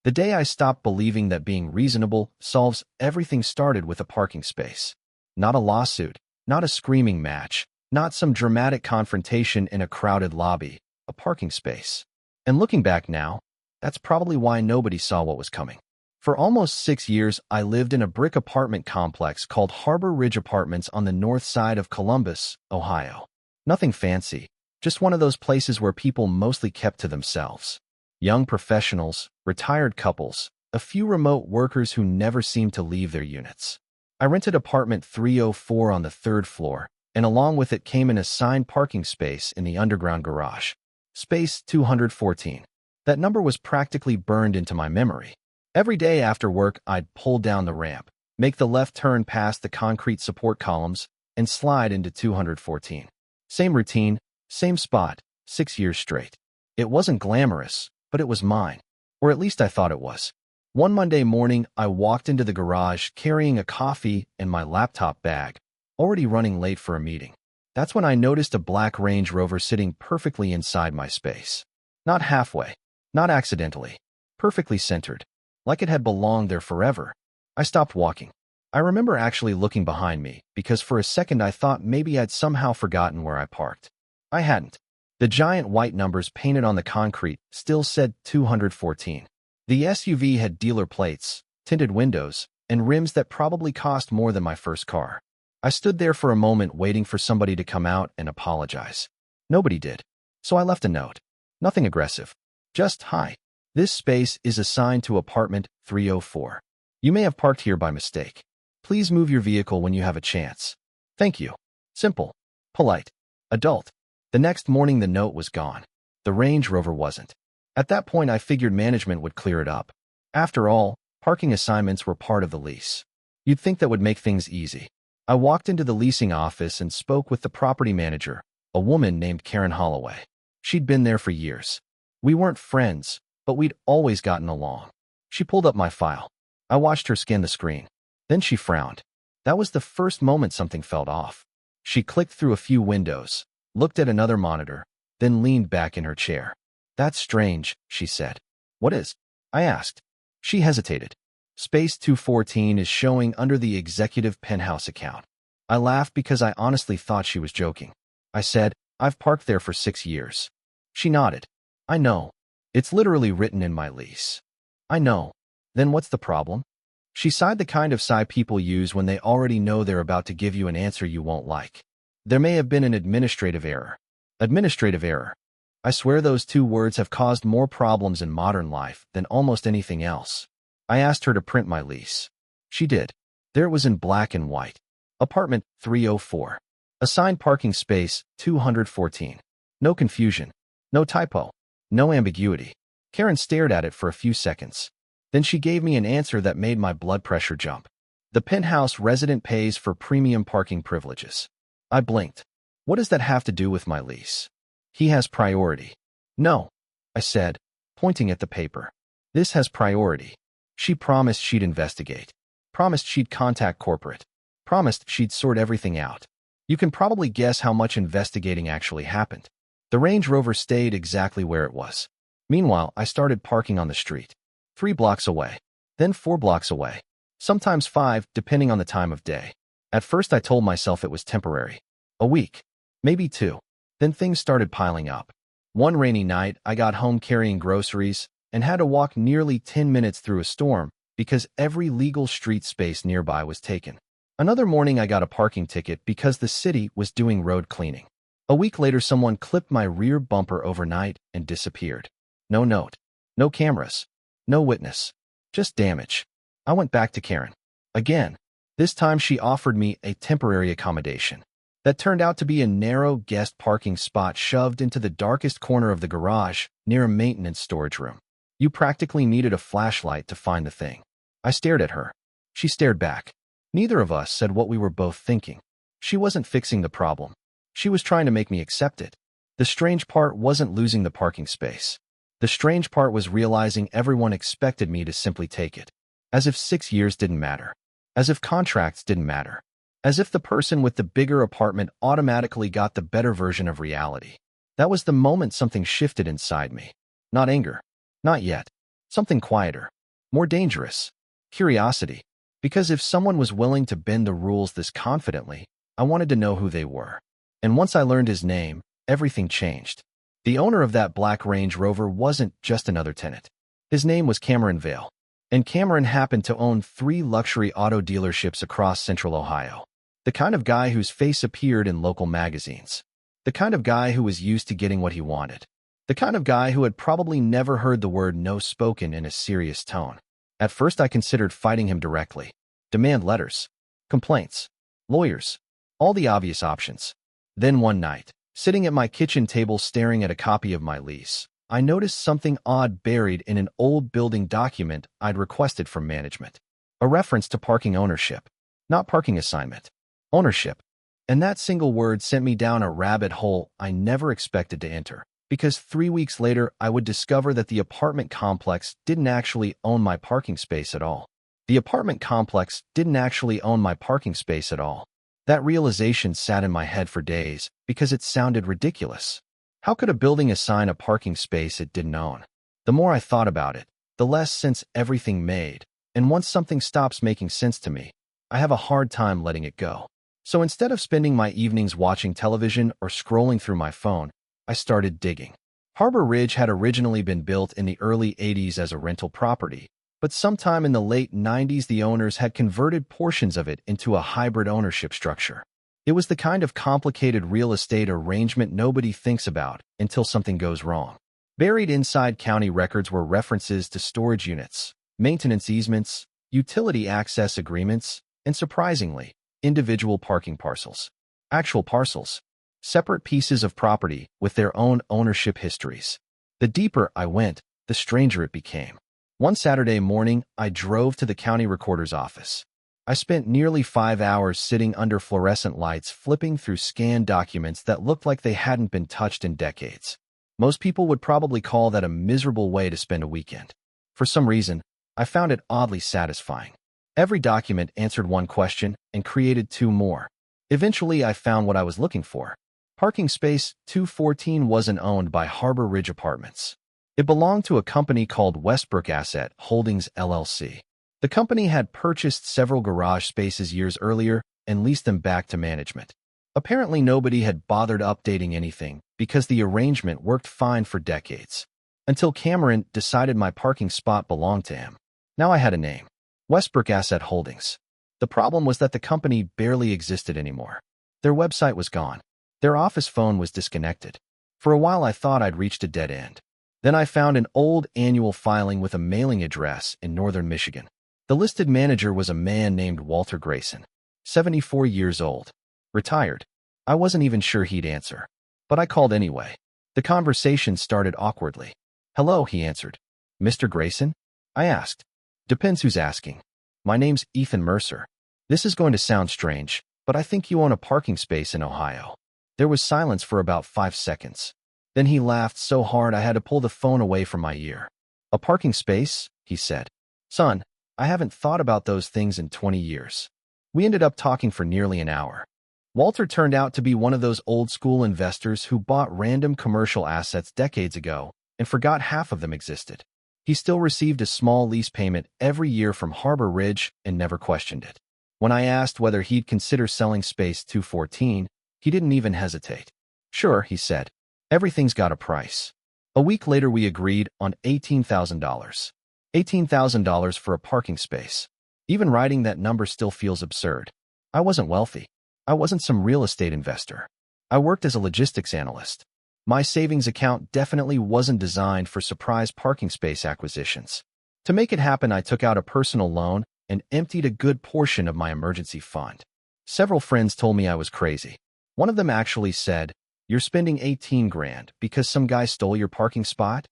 The day I stopped believing that being reasonable solves everything started with a parking space. Not a lawsuit, not a screaming match, not some dramatic confrontation in a crowded lobby, a parking space. And looking back now, that's probably why nobody saw what was coming. For almost 6 years, I lived in a brick apartment complex called Harbor Ridge Apartments on the north side of Columbus, Ohio. Nothing fancy, just one of those places where people mostly kept to themselves. Young professionals, retired couples, a few remote workers who never seemed to leave their units. I rented apartment 304 on the 3rd floor, and along with it came an assigned parking space in the underground garage. Space 214. That number was practically burned into my memory. Every day after work, I'd pull down the ramp, make the left turn past the concrete support columns, and slide into 214. Same routine, same spot, 6 years straight. It wasn't glamorous, but it was mine. Or at least I thought it was. One Monday morning, I walked into the garage carrying a coffee and my laptop bag, already running late for a meeting. That's when I noticed a black Range Rover sitting perfectly inside my space. Not halfway, not accidentally, perfectly centered, like it had belonged there forever. I stopped walking. I remember actually looking behind me, because for a second I thought maybe I'd somehow forgotten where I parked. I hadn't. The giant white numbers painted on the concrete still said 214. The SUV had dealer plates, tinted windows, and rims that probably cost more than my first car. I stood there for a moment waiting for somebody to come out and apologize. Nobody did. So I left a note. Nothing aggressive. Just, "Hi. This space is assigned to apartment 304. You may have parked here by mistake. Please move your vehicle when you have a chance. Thank you." Simple. Polite. Adult. The next morning the note was gone. The Range Rover wasn't. At that point I figured management would clear it up. After all, parking assignments were part of the lease. You'd think that would make things easy. I walked into the leasing office and spoke with the property manager, a woman named Karen Holloway. She'd been there for years. We weren't friends, but we'd always gotten along. She pulled up my file. I watched her scan the screen. Then she frowned. That was the first moment something felt off. She clicked through a few windows, looked at another monitor, then leaned back in her chair. "That's strange," she said. "What is?" I asked. She hesitated. "Space 214 is showing under the executive penthouse account." I laughed because I honestly thought she was joking. I said, "I've parked there for 6 years." She nodded. "I know. It's literally written in my lease." "I know. Then what's the problem?" She sighed, the kind of sigh people use when they already know they're about to give you an answer you won't like. "There may have been an administrative error." Administrative error. I swear those 2 words have caused more problems in modern life than almost anything else. I asked her to print my lease. She did. There it was in black and white. Apartment 304. Assigned parking space 214. No confusion. No typo. No ambiguity. Karen stared at it for a few seconds. Then she gave me an answer that made my blood pressure jump. "The penthouse resident pays for premium parking privileges." I blinked. What does that have to do with my lease? "He has priority." "No," I said, pointing at the paper. "This has priority." She promised she'd investigate. Promised she'd contact corporate. Promised she'd sort everything out. You can probably guess how much investigating actually happened. The Range Rover stayed exactly where it was. Meanwhile, I started parking on the street. 3 blocks away. Then 4 blocks away. Sometimes 5, depending on the time of day. At first I told myself it was temporary. A week. Maybe 2. Then things started piling up. One rainy night, I got home carrying groceries and had to walk nearly 10 minutes through a storm because every legal street space nearby was taken. Another morning I got a parking ticket because the city was doing road cleaning. A week later someone clipped my rear bumper overnight and disappeared. No note. No cameras. No witness. Just damage. I went back to Karen. Again. This time she offered me a temporary accommodation. That turned out to be a narrow guest parking spot shoved into the darkest corner of the garage, near a maintenance storage room. You practically needed a flashlight to find the thing. I stared at her. She stared back. Neither of us said what we were both thinking. She wasn't fixing the problem. She was trying to make me accept it. The strange part wasn't losing the parking space. The strange part was realizing everyone expected me to simply take it. As if 6 years didn't matter. As if contracts didn't matter. As if the person with the bigger apartment automatically got the better version of reality. That was the moment something shifted inside me. Not anger. Not yet. Something quieter, more dangerous. Curiosity. Because if someone was willing to bend the rules this confidently, I wanted to know who they were. And once I learned his name, everything changed. The owner of that black Range Rover wasn't just another tenant. His name was Cameron Vale. And Cameron happened to own 3 luxury auto dealerships across central Ohio. The kind of guy whose face appeared in local magazines. The kind of guy who was used to getting what he wanted. The kind of guy who had probably never heard the word no spoken in a serious tone. At first I considered fighting him directly. Demand letters, complaints, lawyers, all the obvious options. Then one night, sitting at my kitchen table staring at a copy of my lease, I noticed something odd buried in an old building document I'd requested from management. A reference to parking ownership, not parking assignment. Ownership. And that single word sent me down a rabbit hole I never expected to enter. Because 3 weeks later, I would discover that the apartment complex didn't actually own my parking space at all. The apartment complex didn't actually own my parking space at all. That realization sat in my head for days because it sounded ridiculous. How could a building assign a parking space it didn't own? The more I thought about it, the less sense everything made. And once something stops making sense to me, I have a hard time letting it go. So instead of spending my evenings watching television or scrolling through my phone, I started digging. Harbor Ridge had originally been built in the early 80s as a rental property, but sometime in the late 90s the owners had converted portions of it into a hybrid ownership structure. It was the kind of complicated real estate arrangement nobody thinks about until something goes wrong. Buried inside county records were references to storage units, maintenance easements, utility access agreements, and surprisingly, individual parking parcels. Actual parcels. Separate pieces of property with their own ownership histories. The deeper I went, the stranger it became. One Saturday morning, I drove to the county recorder's office. I spent nearly 5 hours sitting under fluorescent lights flipping through scanned documents that looked like they hadn't been touched in decades. Most people would probably call that a miserable way to spend a weekend. For some reason, I found it oddly satisfying. Every document answered one question and created 2 more. Eventually, I found what I was looking for. Parking space 214 wasn't owned by Harbor Ridge Apartments. It belonged to a company called Westbrook Asset Holdings, LLC. The company had purchased several garage spaces years earlier and leased them back to management. Apparently, nobody had bothered updating anything because the arrangement worked fine for decades. Until Cameron decided my parking spot belonged to him. Now I had a name. Westbrook Asset Holdings. The problem was that the company barely existed anymore. Their website was gone. Their office phone was disconnected. For a while I thought I'd reached a dead end. Then I found an old annual filing with a mailing address in northern Michigan. The listed manager was a man named Walter Grayson, 74 years old. Retired. I wasn't even sure he'd answer. But I called anyway. The conversation started awkwardly. "Hello," he answered. "Mr. Grayson?" I asked. "Depends who's asking. My name's Ethan Mercer. This is going to sound strange, but I think you own a parking space in Ohio." There was silence for about 5 seconds. Then he laughed so hard I had to pull the phone away from my ear. "A parking space?" he said. "Son, I haven't thought about those things in 20 years. We ended up talking for nearly an hour. Walter turned out to be one of those old-school investors who bought random commercial assets decades ago and forgot half of them existed. He still received a small lease payment every year from Harbor Ridge and never questioned it. When I asked whether he'd consider selling Space 214, he didn't even hesitate. "Sure," he said. "Everything's got a price." A week later, we agreed on $18,000. $18,000 for a parking space. Even writing that number still feels absurd. I wasn't wealthy. I wasn't some real estate investor. I worked as a logistics analyst. My savings account definitely wasn't designed for surprise parking space acquisitions. To make it happen, I took out a personal loan and emptied a good portion of my emergency fund. Several friends told me I was crazy. One of them actually said, "You're spending 18 grand because some guy stole your parking spot?"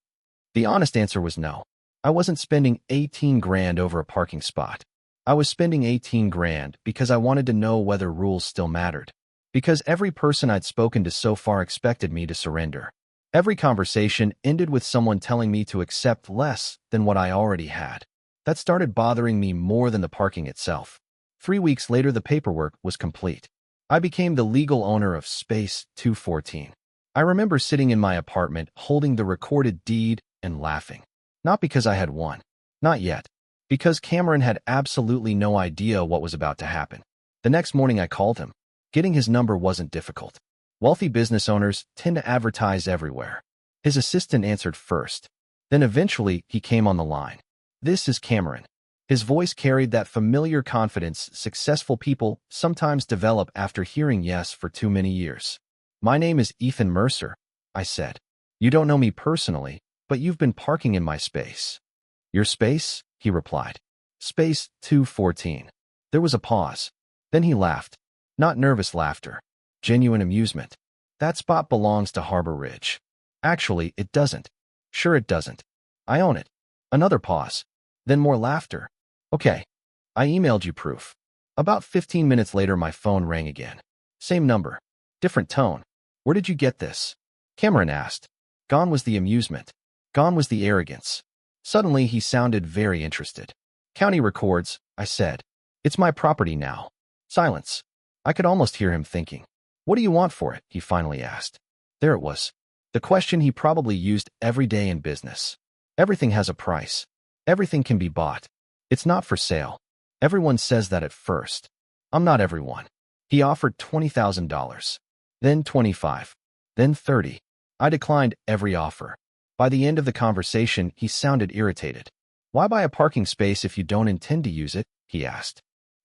The honest answer was no. I wasn't spending 18 grand over a parking spot. I was spending 18 grand because I wanted to know whether rules still mattered. Because every person I'd spoken to so far expected me to surrender. Every conversation ended with someone telling me to accept less than what I already had. That started bothering me more than the parking itself. 3 weeks later, the paperwork was complete. I became the legal owner of Space 214. I remember sitting in my apartment holding the recorded deed and laughing. Not because I had won. Not yet. Because Cameron had absolutely no idea what was about to happen. The next morning I called him. Getting his number wasn't difficult. Wealthy business owners tend to advertise everywhere. His assistant answered first. Then eventually he came on the line. "This is Cameron." His voice carried that familiar confidence successful people sometimes develop after hearing yes for too many years. "My name is Ethan Mercer," I said. "You don't know me personally, but you've been parking in my space." "Your space?" he replied. "Space 214. There was a pause. Then he laughed. Not nervous laughter. Genuine amusement. "That spot belongs to Harbor Ridge." "Actually, it doesn't." "Sure it doesn't. I own it." Another pause. Then more laughter. "Okay. I emailed you proof." About 15 minutes later, my phone rang again. Same number. Different tone. "Where did you get this?" Cameron asked. Gone was the amusement. Gone was the arrogance. Suddenly, he sounded very interested. "County records," I said. "It's my property now." Silence. I could almost hear him thinking. "What do you want for it?" he finally asked. There it was. The question he probably used every day in business. Everything has a price. Everything can be bought. It's not for sale. Everyone says that at first. I'm not everyone. He offered $20,000. Then 25. Then 30. I declined every offer. By the end of the conversation, he sounded irritated. "Why buy a parking space if you don't intend to use it?" he asked.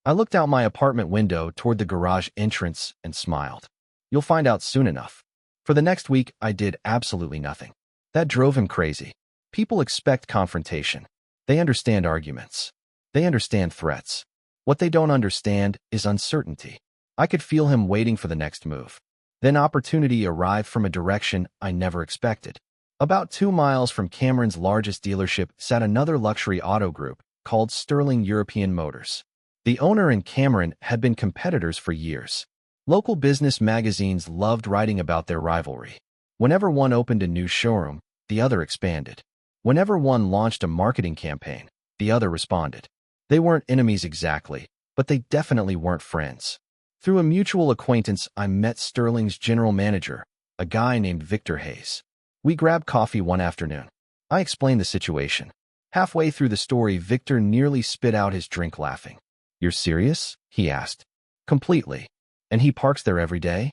I looked out my apartment window toward the garage entrance and smiled. "You'll find out soon enough." For the next week, I did absolutely nothing. That drove him crazy. People expect confrontation. They understand arguments. They understand threats. What they don't understand is uncertainty. I could feel him waiting for the next move. Then opportunity arrived from a direction I never expected. About 2 miles from Cameron's largest dealership sat another luxury auto group called Sterling European Motors. The owner and Cameron had been competitors for years. Local business magazines loved writing about their rivalry. Whenever one opened a new showroom, the other expanded. Whenever one launched a marketing campaign, the other responded. They weren't enemies exactly, but they definitely weren't friends. Through a mutual acquaintance, I met Sterling's general manager, a guy named Victor Hayes. We grabbed coffee one afternoon. I explained the situation. Halfway through the story, Victor nearly spit out his drink laughing. "You're serious?" he asked. "Completely. And he parks there every day?"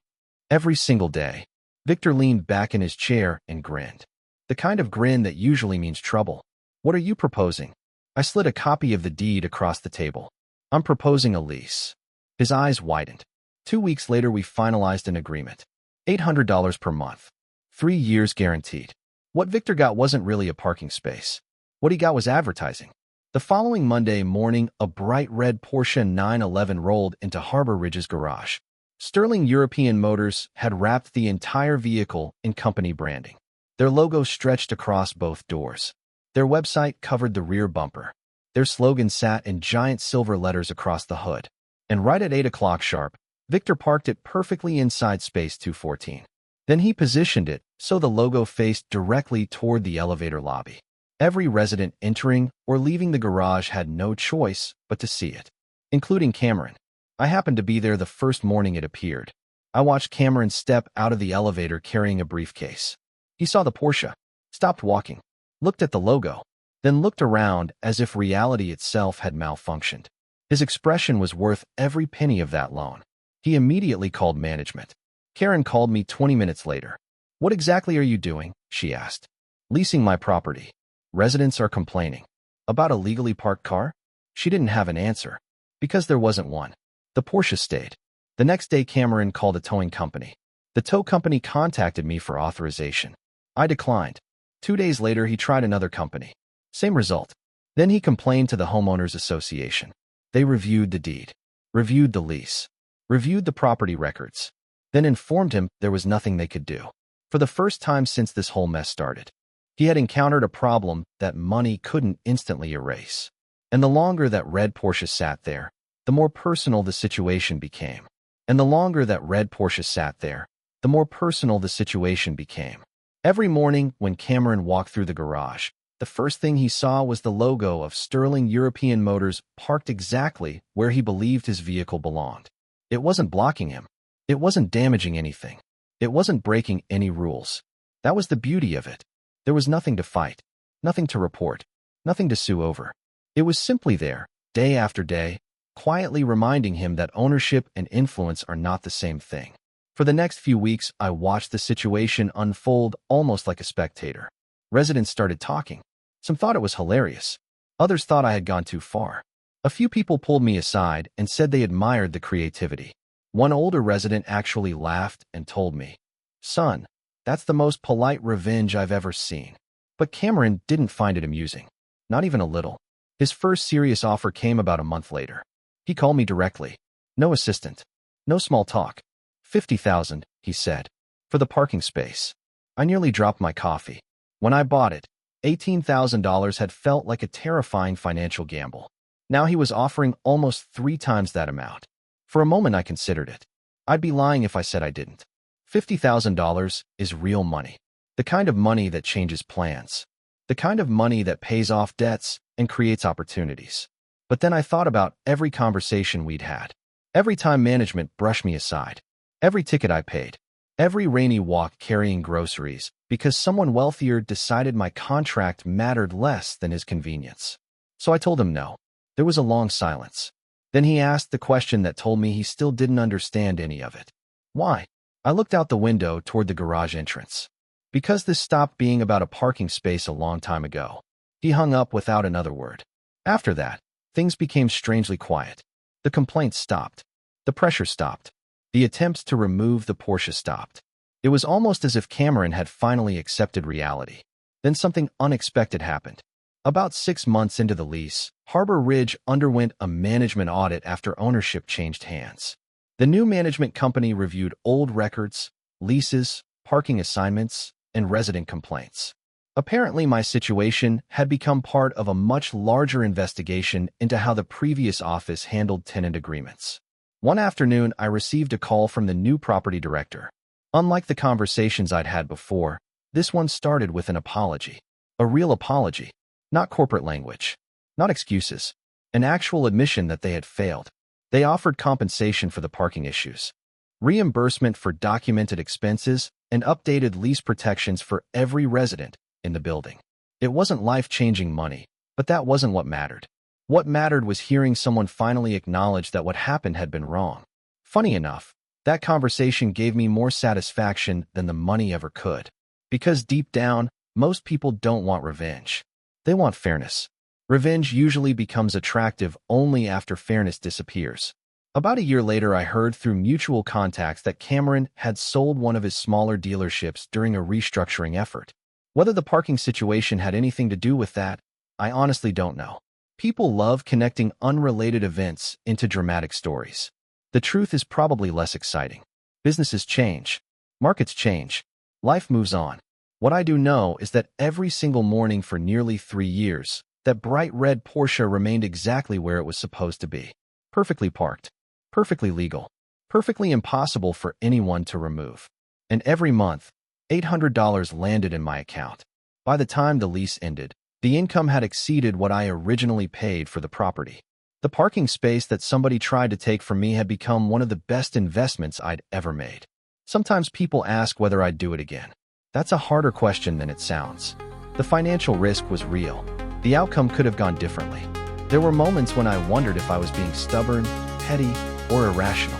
"Every single day." Victor leaned back in his chair and grinned. The kind of grin that usually means trouble. "What are you proposing?" I slid a copy of the deed across the table. "I'm proposing a lease." His eyes widened. 2 weeks later, we finalized an agreement. $800 per month. 3 years guaranteed. What Victor got wasn't really a parking space. What he got was advertising. The following Monday morning, a bright red Porsche 911 rolled into Harbor Ridge's garage. Sterling European Motors had wrapped the entire vehicle in company branding. Their logo stretched across both doors. Their website covered the rear bumper. Their slogan sat in giant silver letters across the hood. And right at 8 o'clock sharp, Victor parked it perfectly inside space 214. Then he positioned it so the logo faced directly toward the elevator lobby. Every resident entering or leaving the garage had no choice but to see it, including Cameron. I happened to be there the first morning it appeared. I watched Cameron step out of the elevator carrying a briefcase. He saw the Porsche, stopped walking, looked at the logo, then looked around as if reality itself had malfunctioned. His expression was worth every penny of that loan. He immediately called management. Karen called me 20 minutes later. "What exactly are you doing?" she asked. "Leasing my property. Residents are complaining." "About a legally parked car?" She didn't have an answer, because there wasn't one. The Porsche stayed. The next day, Cameron called a towing company. The tow company contacted me for authorization. I declined. 2 days later, he tried another company. Same result. Then he complained to the homeowners association. They reviewed the deed, reviewed the lease, reviewed the property records, then informed him there was nothing they could do. For the first time since this whole mess started, he had encountered a problem that money couldn't instantly erase. And the longer that red Porsche sat there, the more personal the situation became. And the longer that red Porsche sat there, the more personal the situation became. Every morning when Cameron walked through the garage, the first thing he saw was the logo of Sterling European Motors parked exactly where he believed his vehicle belonged. It wasn't blocking him. It wasn't damaging anything. It wasn't breaking any rules. That was the beauty of it. There was nothing to fight. Nothing to report. Nothing to sue over. It was simply there, day after day, quietly reminding him that ownership and influence are not the same thing. For the next few weeks, I watched the situation unfold almost like a spectator. Residents started talking. Some thought it was hilarious. Others thought I had gone too far. A few people pulled me aside and said they admired the creativity. One older resident actually laughed and told me, "Son, that's the most polite revenge I've ever seen." But Cameron didn't find it amusing. Not even a little. His first serious offer came about a month later. He called me directly. No assistant. No small talk. 50,000, he said, for the parking space. I nearly dropped my coffee. When I bought it, $18,000 had felt like a terrifying financial gamble. Now he was offering almost 3 times that amount. For a moment I considered it. I'd be lying if I said I didn't. $50,000 is real money. The kind of money that changes plans. The kind of money that pays off debts and creates opportunities. But then I thought about every conversation we'd had. Every time management brushed me aside. Every ticket I paid. Every rainy walk carrying groceries because someone wealthier decided my contract mattered less than his convenience. So I told him no. There was a long silence. Then he asked the question that told me he still didn't understand any of it. Why? I looked out the window toward the garage entrance. Because this stopped being about a parking space a long time ago. He hung up without another word. After that, things became strangely quiet. The complaints stopped. The pressure stopped. The attempts to remove the Porsche stopped. It was almost as if Cameron had finally accepted reality. Then something unexpected happened. About 6 months into the lease, Harbor Ridge underwent a management audit after ownership changed hands. The new management company reviewed old records, leases, parking assignments, and resident complaints. Apparently, my situation had become part of a much larger investigation into how the previous office handled tenant agreements. One afternoon, I received a call from the new property director. Unlike the conversations I'd had before, this one started with an apology. A real apology. Not corporate language. Not excuses. An actual admission that they had failed. They offered compensation for the parking issues, reimbursement for documented expenses, and updated lease protections for every resident in the building. It wasn't life-changing money, but that wasn't what mattered. What mattered was hearing someone finally acknowledge that what happened had been wrong. Funny enough, that conversation gave me more satisfaction than the money ever could. Because deep down, most people don't want revenge. They want fairness. Revenge usually becomes attractive only after fairness disappears. About a year later, I heard through mutual contacts that Cameron had sold one of his smaller dealerships during a restructuring effort. Whether the parking situation had anything to do with that, I honestly don't know. People love connecting unrelated events into dramatic stories. The truth is probably less exciting. Businesses change. Markets change. Life moves on. What I do know is that every single morning for nearly 3 years, that bright red Porsche remained exactly where it was supposed to be. Perfectly parked. Perfectly legal. Perfectly impossible for anyone to remove. And every month, $800 landed in my account. By the time the lease ended, the income had exceeded what I originally paid for the property. The parking space that somebody tried to take from me had become one of the best investments I'd ever made. Sometimes people ask whether I'd do it again. That's a harder question than it sounds. The financial risk was real. The outcome could have gone differently. There were moments when I wondered if I was being stubborn, petty, or irrational.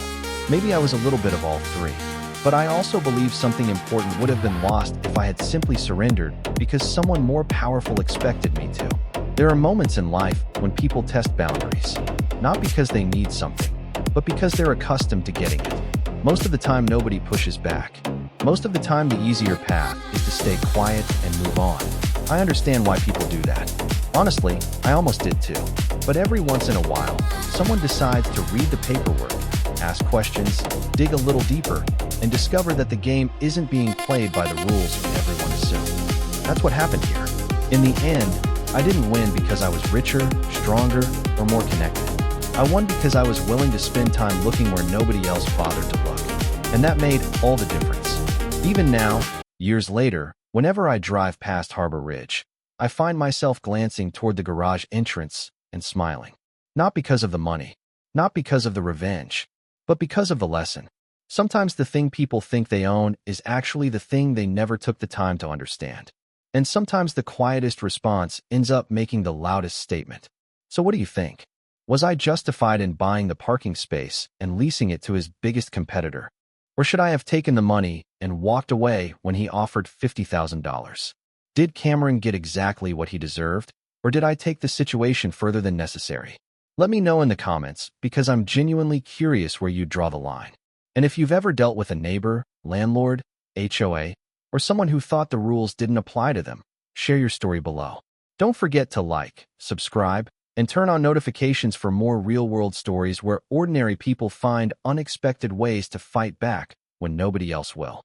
Maybe I was a little bit of all three. But I also believe something important would have been lost if I had simply surrendered because someone more powerful expected me to. There are moments in life when people test boundaries, not because they need something, but because they're accustomed to getting it. Most of the time, nobody pushes back. Most of the time, the easier path is to stay quiet and move on. I understand why people do that. Honestly, I almost did too. But every once in a while, someone decides to read the paperwork, ask questions, dig a little deeper, and discover that the game isn't being played by the rules everyone assumed. That's what happened here. In the end, I didn't win because I was richer, stronger, or more connected. I won because I was willing to spend time looking where nobody else bothered to look. And that made all the difference. Even now, years later, whenever I drive past Harbor Ridge, I find myself glancing toward the garage entrance and smiling. Not because of the money, not because of the revenge, but because of the lesson. Sometimes the thing people think they own is actually the thing they never took the time to understand. And sometimes the quietest response ends up making the loudest statement. So what do you think? Was I justified in buying the parking space and leasing it to his biggest competitor? Or should I have taken the money and walked away when he offered $50,000? Did Cameron get exactly what he deserved, or did I take the situation further than necessary? Let me know in the comments, because I'm genuinely curious where you draw the line. And if you've ever dealt with a neighbor, landlord, HOA, or someone who thought the rules didn't apply to them, share your story below. Don't forget to like, subscribe, and turn on notifications for more real-world stories where ordinary people find unexpected ways to fight back when nobody else will.